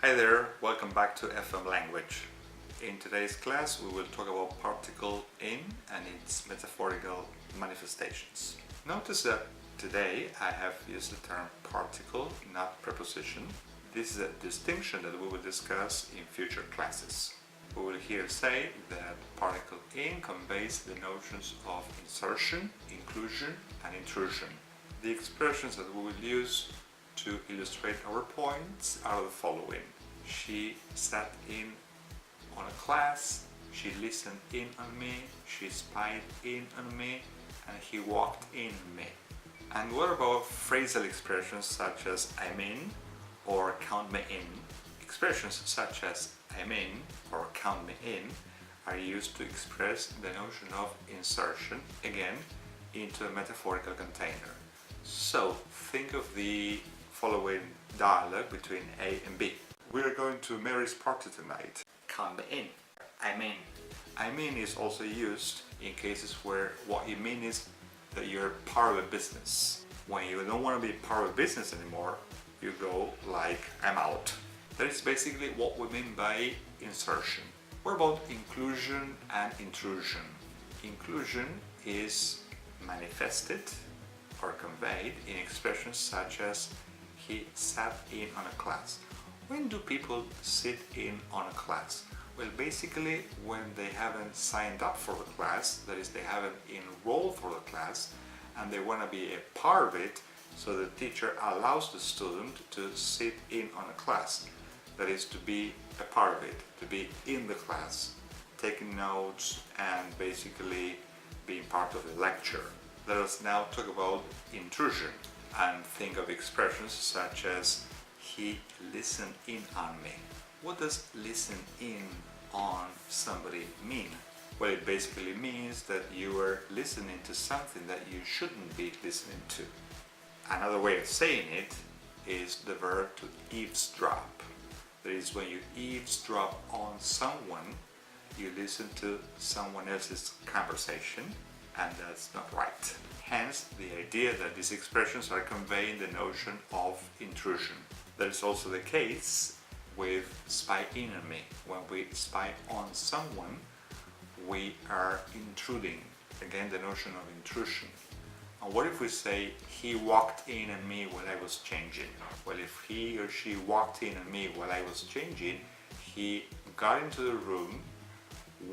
Hi there, welcome back to FM Language. In today's class we will talk about particle in and its metaphorical manifestations. Notice that today I have used the term particle, not preposition. This is a distinction that we will discuss in future classes. We will here say that particle in conveys the notions of insertion, inclusion and intrusion. The expressions that we will use to illustrate our points are the following. She sat in on a class, she listened in on me, she spied in on me, and he walked in on me. And what about phrasal expressions such as I'm in or count me in? Expressions such as I'm in or count me in are used to express the notion of insertion, again, into a metaphorical container. So think of the following dialogue between A and B. We are going to Mary's party tonight. Count me in. I'm in. I'm in is also used in cases where what you mean is that you're part of a business. When you don't want to be part of a business anymore, you go like I'm out. That is basically what we mean by insertion. What about inclusion and intrusion? Inclusion is manifested or conveyed in expressions such as he sat in on a class. When do people sit in on a class? Well, basically when they haven't signed up for the class, that is, they haven't enrolled for the class and they want to be a part of it, so the teacher allows the student to sit in on a class. That is, to be a part of it, to be in the class, taking notes and basically being part of the lecture. Let us now talk about intrusion and think of expressions such as he listened in on me. What does listen in on somebody mean? Well, it basically means that you are listening to something that you shouldn't be listening to. Another way of saying it is the verb to eavesdrop. That is, when you eavesdrop on someone, you listen to someone else's conversation, and that's not right. Hence, the idea that these expressions are conveying the notion of intrusion. That is also the case with spy in on me. When we spy on someone, we are intruding. Again, the notion of intrusion. And what if we say he walked in on me while I was changing? Well, if he or she walked in on me while I was changing, he got into the room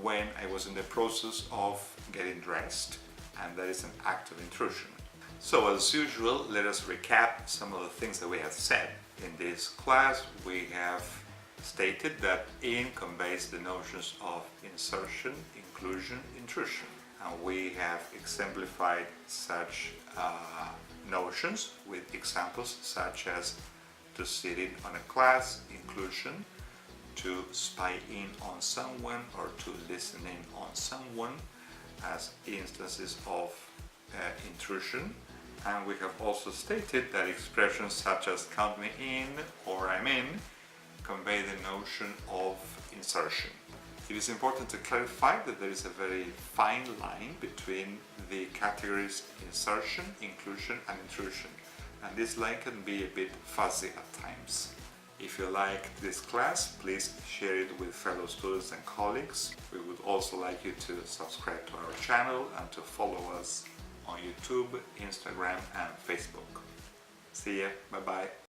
when I was in the process of getting dressed, and that is an act of intrusion. So as usual, let us recap some of the things that we have said. In this class, we have stated that in conveys the notions of insertion, inclusion, intrusion. And we have exemplified such notions with examples such as to sit in on a class, inclusion, to spy in on someone or to listen in on someone as instances of intrusion. And we have also stated that expressions such as count me in or I'm in convey the notion of insertion. It is important to clarify that there is a very fine line between the categories insertion, inclusion and intrusion, and this line can be a bit fuzzy at times. If you like this class, please share it with fellow students and colleagues. We would also like you to subscribe to our channel and to follow us on YouTube, Instagram and Facebook. See ya, bye bye.